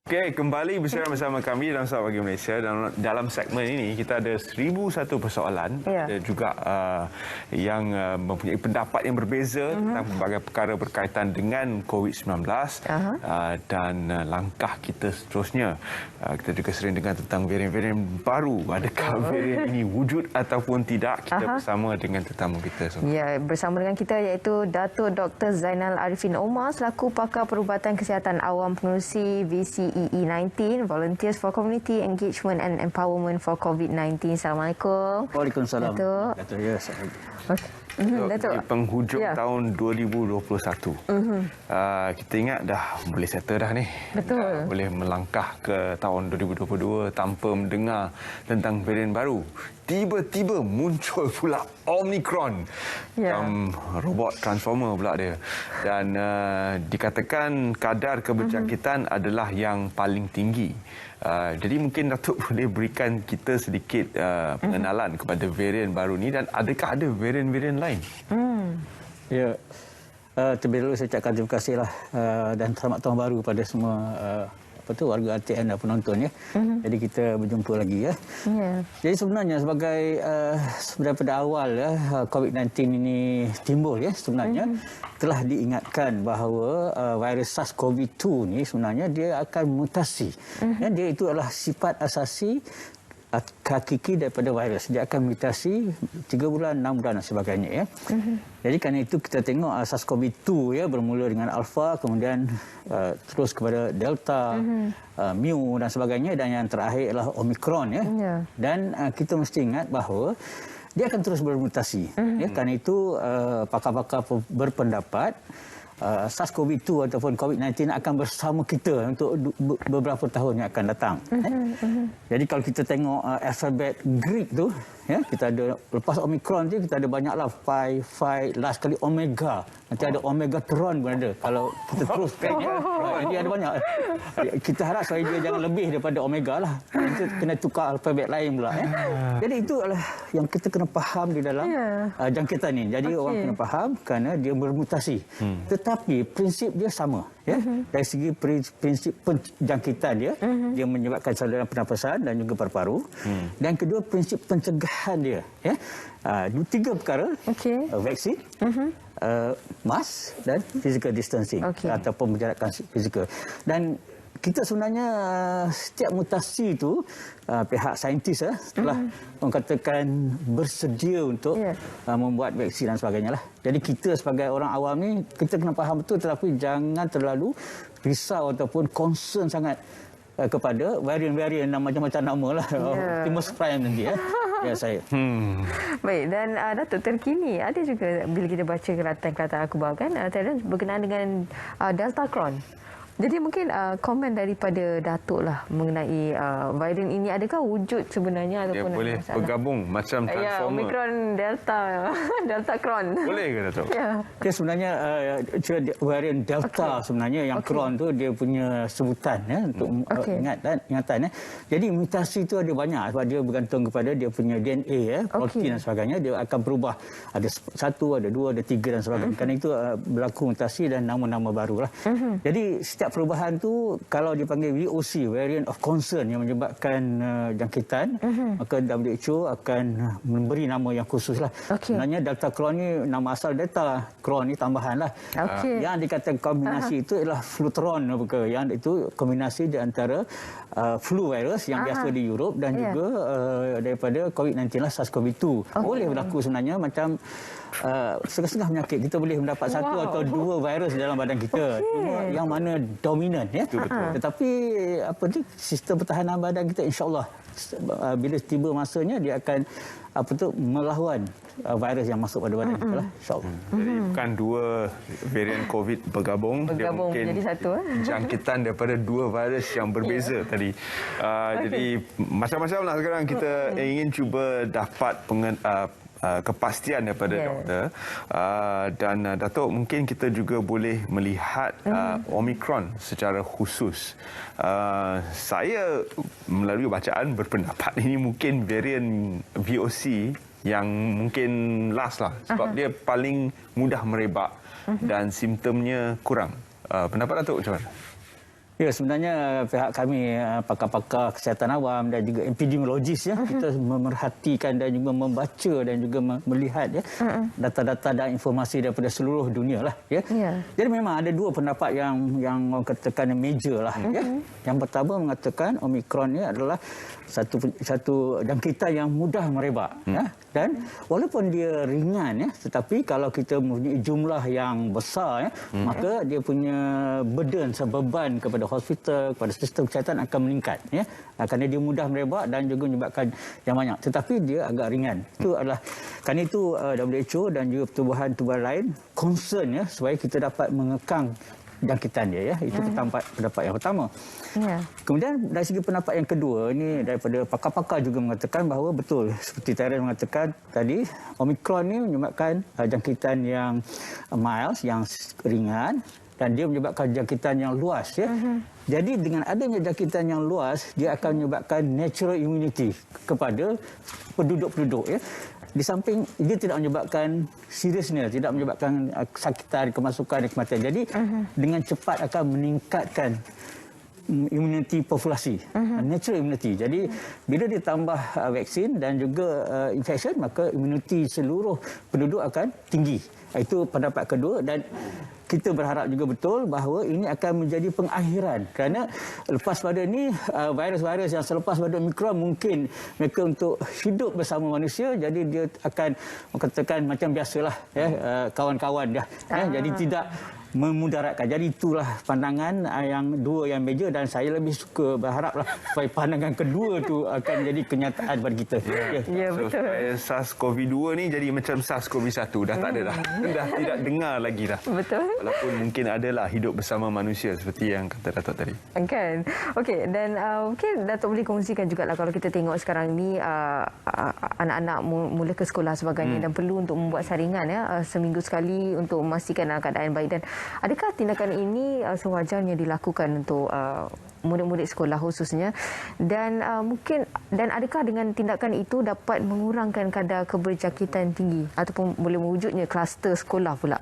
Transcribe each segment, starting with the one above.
Okey, kembali bersama kami dalam Selamat Pagi Malaysia. Dalam segmen ini kita ada 1001 persoalan. Ada juga yang mempunyai pendapat yang berbeza tentang pelbagai perkara berkaitan dengan COVID-19 dan langkah kita seterusnya. Kita juga sering dengar tentang varian-varian baru. Adakah varian ini wujud ataupun tidak? Kita bersama dengan tetamu kita. Ya, bersama dengan kita iaitu Datuk Dr. Zainal Arifin Omar selaku pakar perubatan kesihatan awam pengerusi VCEE19, Volunteers for Community Engagement and Empowerment for COVID-19. Assalamualaikum. Waalaikumsalam. Datuk. Ya, Datuk, di penghujung tahun 2021, kita ingat dah boleh settle dah ni. Betul. Boleh melangkah ke tahun 2022 tanpa mendengar tentang varian baru. Tiba-tiba muncul pula Omicron. Robot transformer pula dia. Dan dikatakan kadar keberjangkitan adalah yang paling tinggi. Jadi mungkin Datuk boleh berikan kita sedikit pengenalan kepada varian baru ni, dan adakah ada varian-varian lain? Ya, terlebih dahulu saya ucapkan terima kasihlah dan selamat tahun baru pada semua warga RTN dan penonton ya. Jadi kita berjumpa lagi ya. Jadi sebenarnya daripada awal ya COVID-19 ini timbul ya, sebenarnya telah diingatkan bahawa virus SARS-CoV-2 ni sebenarnya dia akan mutasi. Ya, dia itu adalah sifat asasi hakiki daripada virus. Dia akan mutasi 3 bulan, 6 bulan dan sebagainya ya. Jadi kerana itu kita tengok SARS-CoV-2 ya bermula dengan alpha, kemudian terus kepada delta, mu dan sebagainya, dan yang terakhir adalah omicron ya. Dan kita mesti ingat bahawa dia akan terus bermutasi. Ya, kerana itu pakar-pakar berpendapat SARS-CoV-2 ataupun COVID-19 akan bersama kita untuk beberapa tahun yang akan datang. Jadi kalau kita tengok alfabet Greek tu, ya, kita ada lepas Omicron tu kita ada banyaklah Phi, last kali Omega. Nanti ada Omegatron pun ada. Kalau kita teruskan dia ada banyak. Kita harap supaya dia jangan lebih daripada Omega lah. Kita kena tukar alfabet lain pula ya. Jadi itu adalah yang kita kena faham di dalam jangkitan ni. Jadi orang kena faham kerana dia bermutasi. Tetapi prinsip dia sama ya. Dari segi prinsip penjangkitan dia, dia menyebabkan saluran pernafasan dan juga paru-paru. Dan kedua, prinsip pencegahan dia ya. 3 perkara. Vaksin, mask dan physical distancing ataupun penjarakan fizikal. Dan kita sebenarnya setiap mutasi itu pihak saintis telah mengatakan bersedia untuk membuat vaksin dan sebagainya lah. Jadi kita sebagai orang awam ni kita kena faham betul, tetapi jangan terlalu risau ataupun concern sangat kepada varian-varian macam-macam nama lah. Optimus Prime nanti ya. Ya saya. Baik, dan Datuk, terkini ada juga bila kita baca kelatan-kelatan akhbar kan, berkenaan dengan Delta Cron. Jadi mungkin komen daripada Datuk lah mengenai varian ini, adakah wujud sebenarnya ataupun dia boleh bergabung macam transformer. Omicron, Delta Cron. Boleh ke Datuk? Dia sebenarnya varian Delta sebenarnya yang Cron tu dia punya sebutan ya untuk ingatan ya. Jadi mutasi itu ada banyak sebab dia bergantung kepada dia punya DNA ya, protein dan sebagainya. Dia akan berubah, ada 1, ada 2, ada 3 dan sebagainya. Kerana itu berlaku mutasi dan nama-nama barulah. Jadi setiap perubahan tu kalau dipanggil VOC, variant of concern, yang menyebabkan jangkitan, maka WHO akan memberi nama yang khusus lah. Sebenarnya Delta Cron ni nama asal Delta Cron ni tambahan lah. Yang dikatakan kombinasi itu ialah Flutron, yang itu kombinasi di antara flu virus yang biasa di Europe dan juga daripada COVID-19 lah, SARS-CoV-2. Boleh berlaku sebenarnya macam setengah-setengah penyakit. Kita boleh mendapat 1 atau 2 virus dalam badan kita. Cuma yang mana dominan ya. Tetapi sistem pertahanan badan kita insya-Allah bila tiba masanya dia akan melawan virus yang masuk pada badan kita lah, insya-Allah. Jadi bukan 2 varian COVID bergabung, dia mungkin menjadi satu jangkitan daripada 2 virus yang berbeza tadi. Jadi macam-macam lah sekarang kita ingin cuba dapat kepastian daripada doktor. Dan Datuk, mungkin kita juga boleh melihat Omicron secara khusus. Saya melalui bacaan berpendapat ini mungkin varian VOC yang mungkin last lah, sebab dia paling mudah merebak dan simptomnya kurang. Pendapat Datuk macam mana? Ya, sebenarnya pihak kami, pakar-pakar kesihatan awam dan juga epidemiologis ya, kita memerhatikan dan juga membaca dan juga melihat ya data-data dan informasi daripada seluruh dunia lah ya. Jadi memang ada dua pendapat yang orang katakan major lah ya. Yang pertama mengatakan Omicron ni adalah satu jangkitan yang mudah merebak ya. Dan walaupun dia ringan ya, tetapi kalau kita mempunyai jumlah yang besar ya, maka dia punya burden, beban kepada hospital, kepada sistem kesihatan akan meningkat ya, kerana dia mudah merebak dan juga menyebabkan yang banyak, tetapi dia agak ringan. Itu adalah kerana itu WHO dan juga pertubuhan-pertubuhan lain concern ya supaya kita dapat mengekang jangkitan dia ya. Itu pendapat yang pertama. Kemudian dari segi pendapat yang kedua, ini daripada pakar-pakar juga mengatakan bahawa betul seperti Terence mengatakan tadi, Omicron ni menyebabkan jangkitan yang mild, yang ringan, dan dia menyebabkan jangkitan yang luas ya. Jadi dengan adanya jangkitan yang luas, dia akan menyebabkan natural immunity kepada penduduk-penduduk ya. Di samping dia tidak menyebabkan seriousness, tidak menyebabkan kesakitan, kemasukan dan kematian. Jadi dengan cepat akan meningkatkan imuniti populasi, natural immunity. Jadi bila ditambah vaksin dan juga infection, maka imuniti seluruh penduduk akan tinggi. Itu pendapat kedua, dan kita berharap juga betul bahawa ini akan menjadi pengakhiran, kerana lepas pada ini virus-virus yang selepas pada Omicron mungkin mereka untuk hidup bersama manusia, jadi dia akan katakan macam biasalah ya, kawan-kawan dah ya, jadi tidak memudaratkan. Jadi itulah pandangan yang dua yang major, dan saya lebih suka berharaplah supaya pandangan kedua tu akan menjadi kenyataan bagi kita. Ya, so, betul. SARS-CoV-2 ni jadi macam SARS-CoV-1, dah tak ada dah. Dah tidak dengar lagi dah. Betul. Walaupun mungkin adalah hidup bersama manusia seperti yang kata Datuk tadi. Kan. Okey, dan mungkin Datuk boleh kongsikan jugalah kalau kita tengok sekarang ni anak-anak mula ke sekolah sebagainya dan perlu untuk membuat saringan ya seminggu sekali untuk memastikan keadaan baik, dan adakah tindakan ini sewajarnya dilakukan untuk murid-murid sekolah khususnya, dan mungkin dan adakah dengan tindakan itu dapat mengurangkan kadar keberjangkitan tinggi ataupun boleh mewujudnya kluster sekolah pula?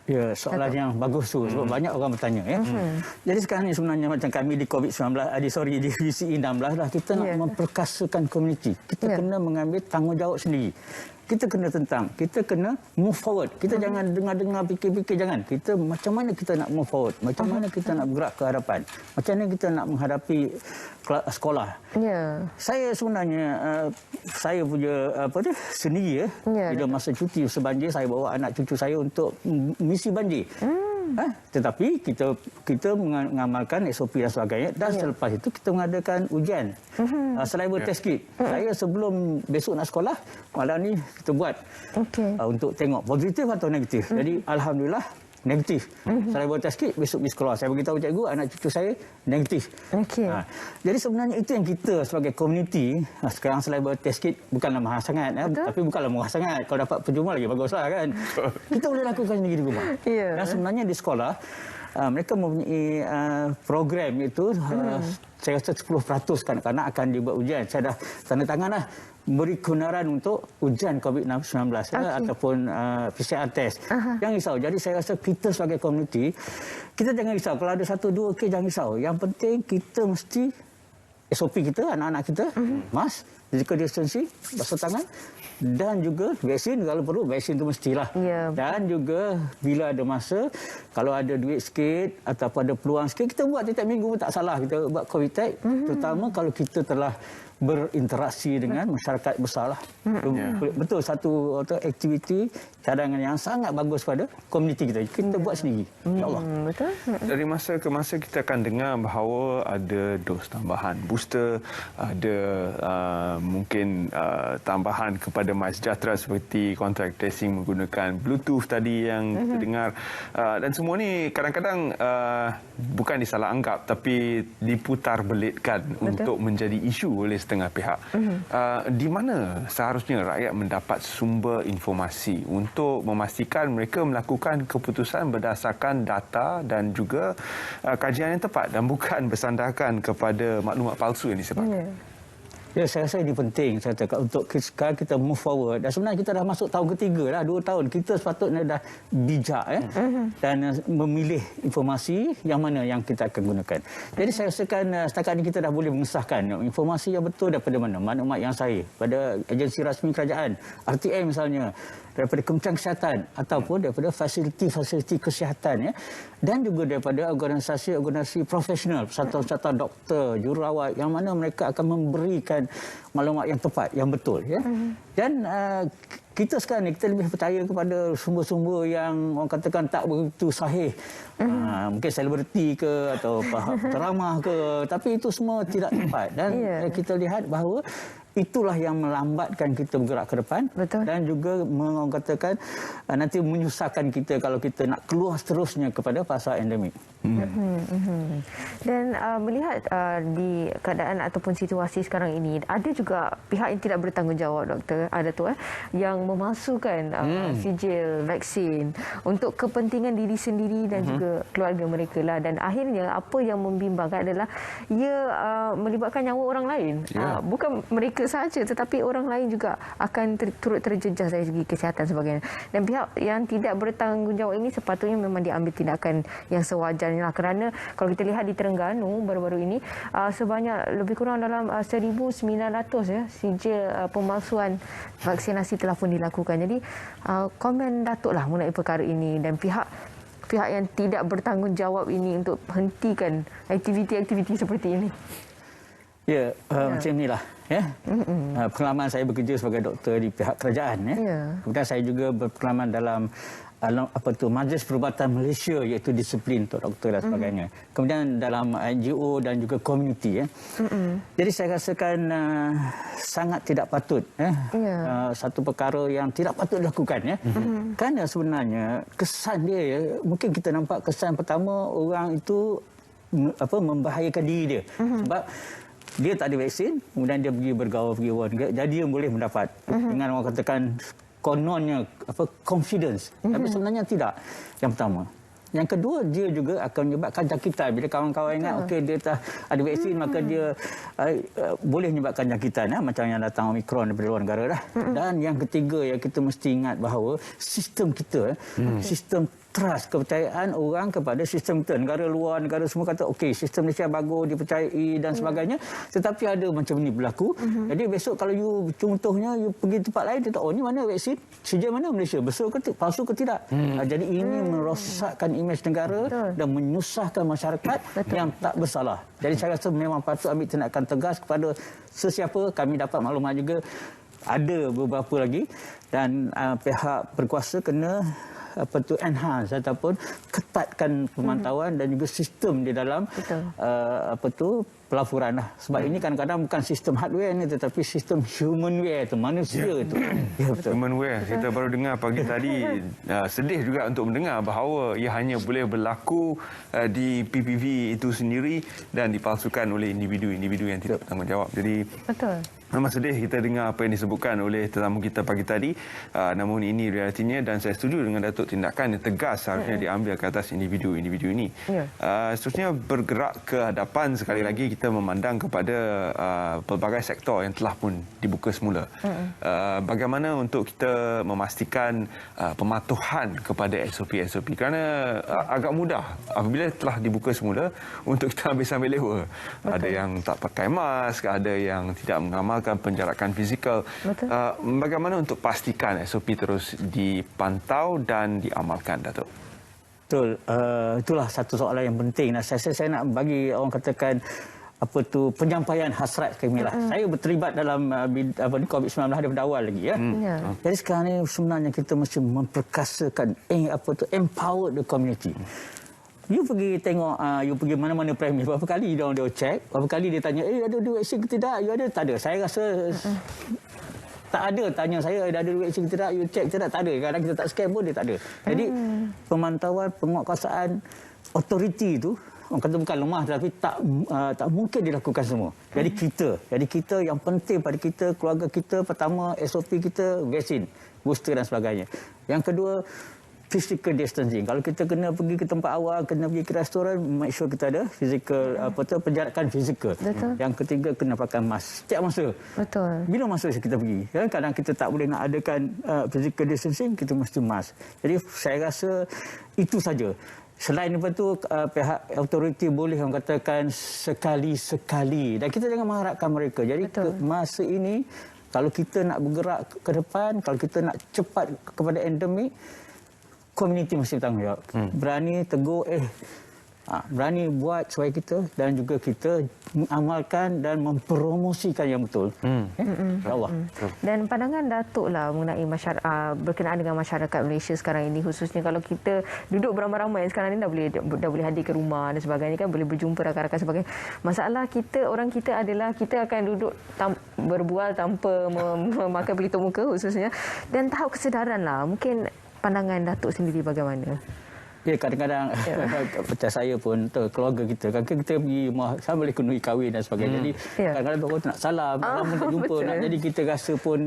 Ya, soalan yang bagus tu sebab banyak orang bertanya ya. Jadi sekarang ni sebenarnya macam kami di COVID-19, di VCE 16 lah, kita nak memperkasakan komuniti. Kita kena mengambil tanggungjawab sendiri. Kita kena move forward. Kita jangan dengar-dengar, fikir-fikir, jangan. Kita macam mana kita nak move forward? Macam mana kita nak bergerak ke hadapan? Macam mana kita nak menghadapi sekolah? Saya sebenarnya saya punya sendiri ya. Bila masa cuti sebanjir, saya bawa anak cucu saya untuk misi banjir. Tetapi kita mengamalkan SOP dan sebagainya, dan selepas itu kita mengadakan ujian saliva test kit. Saya sebelum besok nak sekolah, malam ni kita buat untuk tengok positif atau negatif. Jadi alhamdulillah negatif. Saliva test kit, besok pergi sekolah. Saya beritahu cikgu, anak cucu saya negatif. Jadi sebenarnya itu yang kita sebagai komuniti, sekarang saliva test kit bukanlah mahal sangat tapi bukanlah murah sangat. Kalau dapat penjumlah lagi baguslah kan. Kita boleh lakukan sendiri di rumah. Dan sebenarnya di sekolah mereka mempunyai program itu, saya rasa 10% kanak-kanak akan dibuat ujian. Saya dah tanda tangan lah beri kebenaran untuk ujian COVID-19 ataupun PCR test. Jangan risau. Jadi saya rasa kita sebagai komuniti, kita jangan risau. Kalau ada 1-2 kes, jangan risau. Yang penting kita mesti SOP kita, anak-anak kita, mask, physical distancing, basuh tangan, dan juga vaksin kalau perlu, vaksin itu mestilah. Dan juga bila ada masa, kalau ada duit sikit ataupun ada peluang sikit, kita buat tiap minggu pun tak salah. Kita buat COVID test, terutama kalau kita telah berinteraksi dengan masyarakat besar lah. Betul, satu aktiviti cadangan yang sangat bagus pada komuniti kita. Kita buat sendiri. InsyaAllah. Betul. Dari masa ke masa kita akan dengar bahawa ada dos tambahan booster, ada mungkin tambahan kepada MySejahtera seperti kontrak tracing menggunakan Bluetooth tadi yang kita dengar. Dan semua ni kadang-kadang bukan disalah anggap tapi diputar belitkan untuk menjadi isu oleh setengah pihak. Di mana seharusnya rakyat mendapat sumber informasi untuk memastikan mereka melakukan keputusan berdasarkan data dan juga kajian yang tepat dan bukan bersandarkan kepada maklumat palsu yang disebarkan? Ya, saya rasa ini penting saya kata untuk sekarang kita move forward. Dan sebenarnya kita dah masuk tahun ketiga dah, 2 tahun. Kita sepatutnya dah bijak dan memilih informasi yang mana yang kita akan gunakan. Jadi saya rasakan setakat ini kita dah boleh mengesahkan informasi yang betul daripada mana, maklumat yang sahih pada agensi rasmi kerajaan, RTM misalnya, daripada Kementerian Kesihatan ataupun daripada fasiliti-fasiliti kesihatan dan juga daripada organisasi-organisasi profesional, persatuan-persatuan doktor, jururawat yang mana mereka akan memberikan maklumat yang tepat, yang betul Dan kita sekarang ni kita lebih percaya kepada sumber-sumber yang orang katakan tak begitu sahih. Mungkin selebriti ke atau ceramah ke, tapi itu semua tidak tepat dan kita lihat bahawa itulah yang melambatkan kita bergerak ke depan. Betul. Dan juga orang katakan nanti menyusahkan kita kalau kita nak keluar seterusnya kepada fasa endemik. Dan melihat di keadaan ataupun situasi sekarang ini, ada juga pihak yang tidak bertanggungjawab, doktor, ada tu yang memasukkan sijil vaksin untuk kepentingan diri sendiri dan juga keluarga mereka lah. Dan akhirnya apa yang membimbangkan adalah ia melibatkan nyawa orang lain. Bukan mereka sahaja tetapi orang lain juga akan turut terjejas dari segi kesihatan sebagainya. Dan pihak yang tidak bertanggungjawab ini sepatutnya memang diambil tindakan yang sewajarnya lah, kerana kalau kita lihat di Terengganu baru-baru ini sebanyak lebih kurang dalam 1,900 sijil pemalsuan vaksinasi telah pun dilakukan. Jadi komen Datuk lah mengenai perkara ini dan pihak yang tidak bertanggungjawab ini untuk hentikan aktiviti-aktiviti seperti ini. Ya, macam inilah. Pengalaman saya bekerja sebagai doktor di pihak kerajaan. Kemudian saya juga berpengalaman dalam Majlis Perubatan Malaysia, iaitu disiplin untuk doktor dan sebagainya. Kemudian dalam NGO dan juga komuniti. Jadi saya rasakan sangat tidak patut. Satu perkara yang tidak patut dilakukan. Kerana sebenarnya kesan dia, mungkin kita nampak kesan pertama orang itu membahayakan diri dia. Sebab dia tak ada vaksin, kemudian dia pergi bergaul, jadi dia boleh mendapat dengan orang katakan kononnya confidence, tapi sebenarnya tidak. Yang pertama. Yang kedua, dia juga akan menyebabkan jangkitan. Bila kawan-kawan ingat okey dia dah ada vaksin, maka dia boleh menyebabkan jangkitan, macam yang datang Omicron daripada luar negara dah. Dan yang ketiga yang kita mesti ingat bahawa sistem kita, sistem trust, kepercayaan orang kepada sistem kita. Negara luar, negara semua kata okey, sistem Malaysia bagus, dipercayai dan sebagainya. Tetapi ada macam ni berlaku. Jadi besok kalau you contohnya you pergi tempat lain, dia tahu, oh ni mana vaksin? Sejak mana Malaysia? Betul ke palsu ke tidak? Jadi ini merosakkan imej negara dan menyusahkan masyarakat yang tak bersalah. Jadi saya rasa memang patut ambil tindakan tegas kepada sesiapa. Kami dapat maklumat juga ada beberapa lagi dan pihak berkuasa kena enhance ataupun ketatkan pemantauan dan juga sistem di dalam pelaporan lah. Sebab ini kadang-kadang bukan sistem hardware ni, tetapi sistem humanware tu, manusia tu. Humanware. Kita baru dengar pagi tadi, sedih juga untuk mendengar bahawa ia hanya boleh berlaku di PPV itu sendiri dan dipalsukan oleh individu-individu yang tidak bertanggungjawab. Jadi memang sedih kita dengar apa yang disebutkan oleh tetamu kita pagi tadi. Namun ini realitinya dan saya setuju dengan Datuk, tindakan yang tegas harusnya diambil ke atas individu-individu ini. Seterusnya bergerak ke hadapan, sekali lagi kita memandang kepada pelbagai sektor yang telah pun dibuka semula. Bagaimana untuk kita memastikan pematuhan kepada SOP-SOP, kerana agak mudah apabila telah dibuka semula untuk kita ambil lewa. Ada yang tak pakai mask, ada yang tidak mengamal penjarakan fizikal. Bagaimana untuk pastikan SOP terus dipantau dan diamalkan, Datuk? Betul. Itulah satu soalan yang penting. Saya nak bagi orang katakan penyampaian hasrat kami lah. Saya berterlibat dalam COVID-19 daripada awal lagi Jadi sekarang ni sebenarnya kita mesti memperkasakan empower the community. You pergi tengok, you pergi mana-mana premis, berapa kali dia check, berapa kali dia tanya, ada vaksin ke tidak? You ada? Tak ada. Saya rasa tak ada tanya saya, ada vaksin ke tidak? You check tidak? Tak ada. Kadang kita tak scan pun dia tak ada. Jadi pemantauan, penguatkuasaan authority itu, orang kata bukan lemah, tapi tak mungkin dilakukan semua. Jadi kita yang penting pada kita, keluarga kita, pertama SOP kita vaksin, booster dan sebagainya. Yang kedua, physical distancing. Kalau kita kena pergi ke tempat awal, kena pergi ke restoran, make sure kita ada physical penjarakan fizikal. Yang ketiga, kena pakai mask setiap masa. Betul. Bila masa kita pergi, kadang kita tak boleh nak adakan physical distancing, kita mesti mask. Jadi saya rasa itu saja. Selain daripada itu, pihak autoriti boleh orang katakan sekali-sekali. Dan kita jangan mengharapkan mereka. Jadi masa ini, kalau kita nak bergerak ke depan, kalau kita nak cepat kepada endemik, komuniti mesti bertanggungjawab. Berani tegur, berani buat supaya kita dan juga kita mengamalkan dan mempromosikan yang betul. InsyaAllah. Dan pandangan Datuk lah mengenai berkenaan dengan masyarakat Malaysia sekarang ini, khususnya kalau kita duduk beramai-ramai sekarang ini dah boleh hadir ke rumah dan sebagainya, kan boleh berjumpa rakan-rakan sebagainya. Masalah orang kita adalah kita akan duduk berbual tanpa memakai pelitup muka khususnya, dan tahap kesedaran lah. Mungkin pandangan Datuk sendiri bagaimana? Ya, kadang-kadang macam saya pun, keluarga kita, kan kita pergi rumah, sama boleh kenui kahwin dan sebagainya. Jadi kadang-kadang orang nak salam, lama tak jumpa, nak jadi kita rasa pun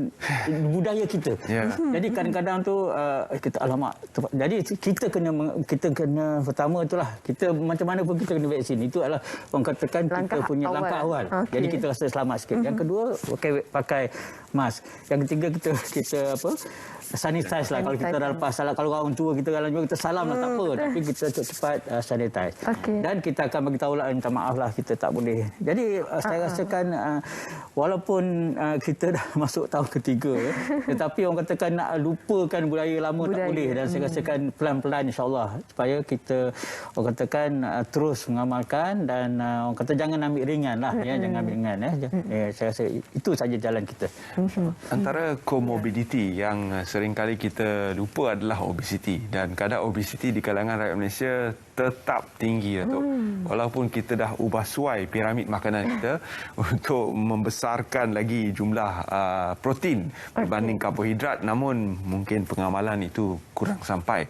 budaya kita. Jadi kadang-kadang tu kita alamak. Jadi kita kena pertama itulah, kita macam mana pun kita kena vaksin. Itu adalah orang katakan kita punya langkah awal. Jadi kita rasa selamat sikit. Yang kedua, pakai mask. Yang ketiga, kita sanitize lah. Kalau kita dah lepas salam, kalau orang tua kita kalau kita salam lah tak apa, tapi kita cepat sanitize. Dan kita akan bagi tahu lah, minta maaf lah, kita tak boleh. Jadi saya rasakan walaupun kita dah masuk tahun ketiga, tetapi orang katakan nak lupakan budaya lama tak boleh. Dan saya rasakan pelan-pelan insya-Allah supaya kita orang katakan terus mengamalkan dan orang kata jangan ambil ringan lah, jangan ambil ringan. Saya rasa itu saja jalan kita. Antara komorbiditi yang seringkali kita lupa adalah obesiti, dan kadar obesiti di kalangan rakyat Malaysia tetap tinggi, Datuk. Walaupun kita dah ubah suai piramid makanan kita untuk membesarkan lagi jumlah protein berbanding karbohidrat, namun mungkin pengamalan itu kurang sampai.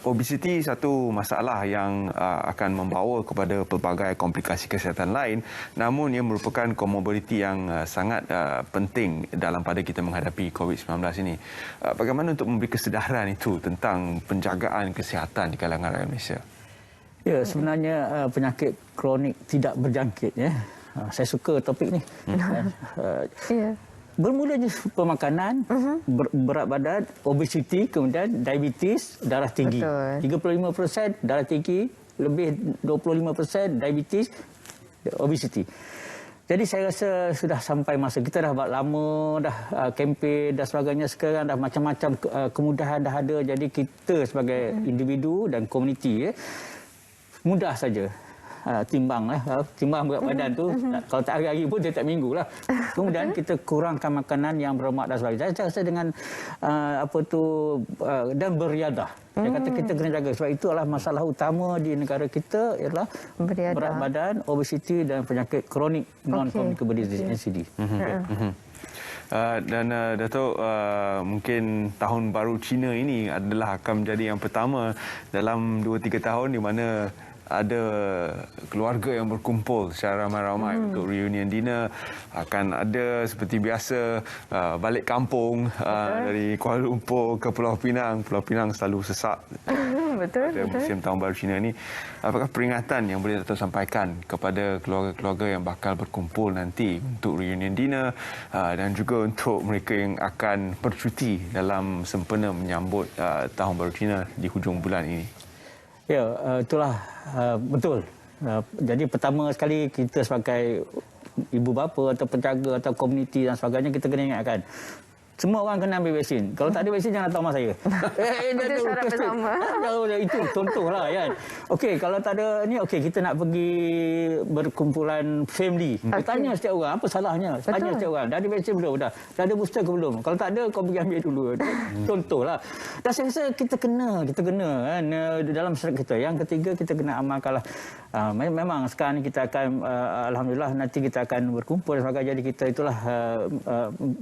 Obesiti satu masalah yang akan membawa kepada pelbagai komplikasi kesihatan lain, namun ia merupakan komorbiditi yang sangat penting dalam pada kita menghadapi COVID-19 ini. Bagaimana untuk memberi kesedaran itu tentang penjagaan kesihatan di kalangan rakyat Malaysia? Ya, sebenarnya penyakit kronik tidak berjangkit. Saya suka topik ni. Bermula je pemakanan, berat badan, obesiti, kemudian diabetes, darah tinggi. 35% darah tinggi, lebih 25% diabetes, obesiti. Jadi saya rasa sudah sampai masa, kita dah buat lama dah kempen dan sebagainya, sekarang dah macam-macam kemudahan dah ada. Jadi kita sebagai individu dan komuniti mudah saja timbang berat badan tu. Kalau tak hari-hari pun tiap minggu lah. Kemudian kita kurangkan makanan yang berlemak dan sebagainya. Saya rasa dengan dan beriadah. Dia kata kita kena jaga. Sebab itu adalah masalah utama di negara kita ialah berat badan, obesiti dan penyakit kronik non-communicable disease, NCD. Dan Datuk, mungkin tahun baru Cina ini adalah akan menjadi yang pertama dalam 2-3 tahun di mana ada keluarga yang berkumpul secara ramai-ramai untuk reunion dinner. Akan ada seperti biasa balik kampung dari Kuala Lumpur ke Pulau Pinang. Pulau Pinang selalu sesak pada musim tahun baru Cina ini. Apakah peringatan yang boleh Datuk sampaikan kepada keluarga-keluarga yang bakal berkumpul nanti untuk reunion dinner dan juga untuk mereka yang akan bercuti dalam sempena menyambut tahun baru Cina di hujung bulan ini? Ya, itulah betul. Jadi pertama sekali kita sebagai ibu bapa atau penjaga atau komuniti dan sebagainya, kita kena ingatkan semua orang kena ambil vaksin. Kalau tak ada vaksin, jangan datang rumah saya. Itu syarat bersama. Itu contohlah kan. Okey, kalau tak ada ni, kita nak pergi berkumpulan family. Tanya setiap orang, apa salahnya? Tanya setiap orang, dah ada vaksin belum? Dah ada booster ke belum? Kalau tak ada, kau pergi ambil dulu. Contohlah. Dan saya rasa kita kena kan, dalam syariat kita. Yang ketiga, kita kena amalkanlah. Memang sekarang kita akan, alhamdulillah, nanti kita akan berkumpul dan sebagainya. Jadi kita itulah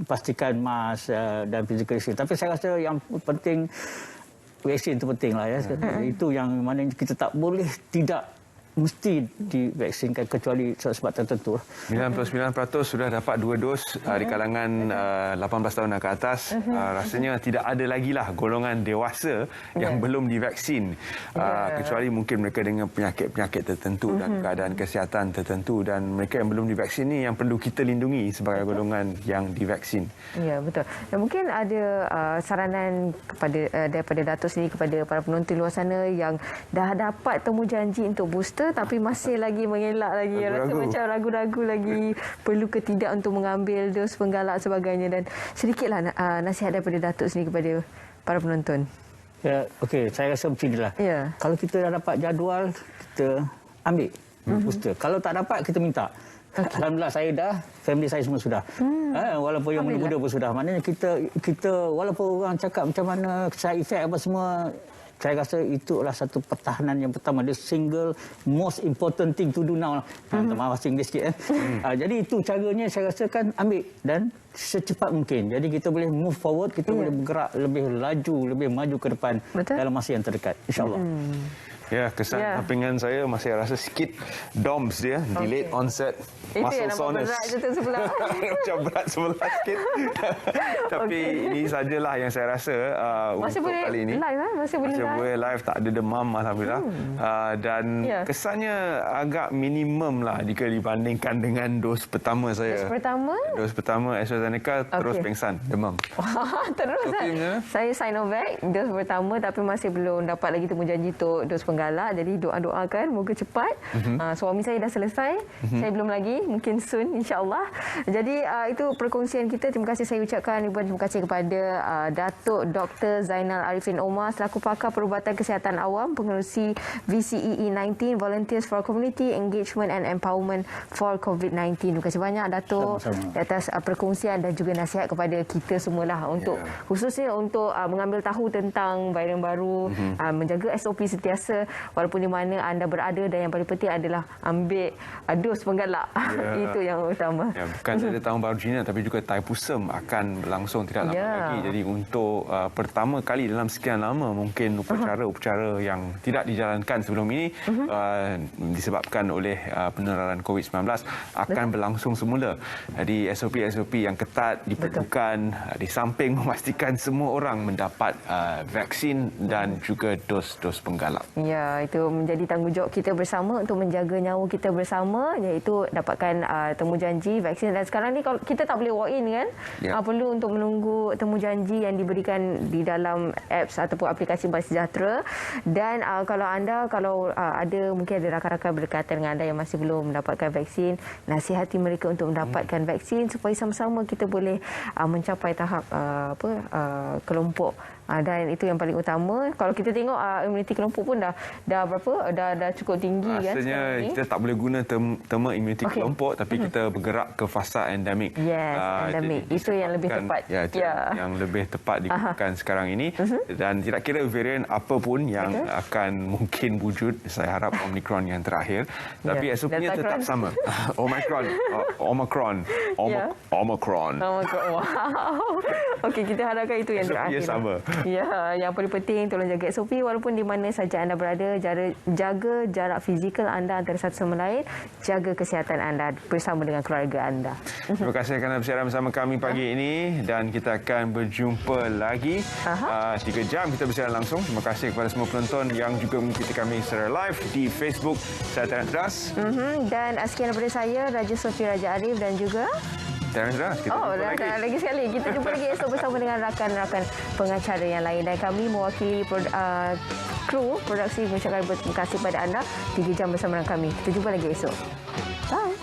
pastikan mask dan physical distancing. Tapi saya rasa yang penting vaksin itu penting lah ya. Itu yang mana kita tak boleh tidak mesti divaksinkan kecuali sebab tertentu. 99% sudah dapat 2 dos di kalangan 18 tahun dan ke atas. Rasanya tidak ada lagi lah golongan dewasa yang belum divaksin. Kecuali mungkin mereka dengan penyakit-penyakit tertentu dan keadaan kesihatan tertentu, dan mereka yang belum divaksin ni yang perlu kita lindungi sebagai golongan yang divaksin. Ya, betul. Dan mungkin ada saranan daripada Datuk sendiri kepada para penonton luar sana yang dah dapat temu janji untuk booster tapi masih lagi mengelak lagi, rasa macam ragu-ragu lagi perlu ke tidak untuk mengambil dos penggalak sebagainya, dan sedikitlah nasihat daripada Datuk sendiri kepada para penonton. Ya, okey, saya rasa macam inilah. Ya. Kalau kita dah dapat jadual, kita ambil booster. Kalau tak dapat, kita minta. Alhamdulillah saya dah, family saya semua sudah. Walaupun yang muda-muda pun sudah. Maknanya kita walaupun orang cakap macam mana side effect apa semua, saya rasa itu adalah satu pertahanan yang pertama. The single most important thing to do now. Maaf bahasa Inggeris sikit. Jadi itu caranya saya rasa kan ambil dan secepat mungkin. Jadi kita boleh move forward, kita boleh bergerak lebih laju, lebih maju ke depan dalam masa yang terdekat. InsyaAllah. Ya, kesan sampingan saya masih rasa sikit DOMS dia, delayed onset muscle soreness. Itu yang nampak berat je tu sebelah. Macam berat sebelah sikit. Tapi ini sajalah yang saya rasa untuk kali ini. Masih boleh live. Tak ada demam, alhamdulillah. Dan kesannya agak minimum lah jika dibandingkan dengan dos pertama saya. Dos pertama AstraZeneca terus pengsan, demam. Terus saya Sinovac dos pertama tapi masih belum dapat lagi temu janji untuk dos penggalak. Jadi doa-doakan moga cepat. Suami saya dah selesai. Saya belum lagi, mungkin soon insya-Allah. Jadi itu perkongsian kita. Terima kasih saya ucapkan ribuan terima kasih kepada Datuk Dr. Zainal Arifin Omar selaku pakar perubatan kesihatan awam, pengerusi VCEE19 Volunteers for Community Engagement and Empowerment for COVID-19. Terima kasih banyak Datuk di atas perkongsian dan juga nasihat kepada kita semualah untuk khususnya untuk mengambil tahu tentang varian baru, menjaga SOP sentiasa walaupun di mana anda berada, dan yang paling penting adalah ambil dos penggalak. Itu yang utama. Bukan saja tahun baru Cina tapi juga Thaipusam akan berlangsung tidak lama lagi. Jadi untuk pertama kali dalam sekian lama mungkin upacara-upacara yang tidak dijalankan sebelum ini disebabkan oleh penularan COVID-19 akan berlangsung semula. Jadi SOP-SOP yang ketat diperlukan di samping memastikan semua orang mendapat vaksin dan juga dos-dos penggalak. Ya, itu menjadi tanggungjawab kita bersama untuk menjaga nyawa kita bersama, iaitu dapatkan temu janji vaksin. Dan sekarang ni kalau kita tak boleh walk in kan, perlu untuk menunggu temu janji yang diberikan di dalam apps ataupun aplikasi Bank Sejahtera. Dan kalau ada mungkin ada rakan-rakan berdekatan dengan anda yang masih belum mendapatkan vaksin, nasihati mereka untuk mendapatkan vaksin supaya sama-sama kita boleh mencapai tahap kelompok. Dan itu yang paling utama. Kalau kita tengok imuniti kelompok pun dah cukup tinggi. Rasanya kita tak boleh guna terma imuniti kelompok, tapi kita bergerak ke fasa endemik. Yes, endemik. Itu yang lebih tepat. Yang lebih tepat digunakan sekarang ini. Dan tidak kira varian apa pun yang akan mungkin wujud, saya harap Omicron yang terakhir. Tapi SOP-nya tetap sama. Omicron. Wow. Okey, kita harapkan itu yang terakhir. SOP-nya sama. Ya, yang paling penting tolong jaga SOP walaupun di mana saja anda berada. Jaga jarak fizikal anda antara satu sama lain. Jaga kesihatan anda bersama dengan keluarga anda. Terima kasih kerana bersiaran bersama kami pagi ini, dan kita akan berjumpa lagi 3 jam kita bersiaran langsung. Terima kasih kepada semua penonton yang juga mengikuti kami secara live di Facebook Saya Terang Teras. Dan sekian daripada saya, Raja Sofi Raja Arif, dan juga lagi sekali. Kita jumpa lagi esok bersama dengan rakan-rakan pengacara yang lain. Dan kami mewakili kru produksi mengucapkan terima kasih kepada anda 3 jam bersama dengan kami. Kita jumpa lagi esok. Bye.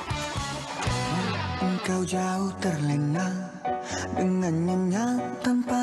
Engkau jauh terlena dengan nyenyak tanpa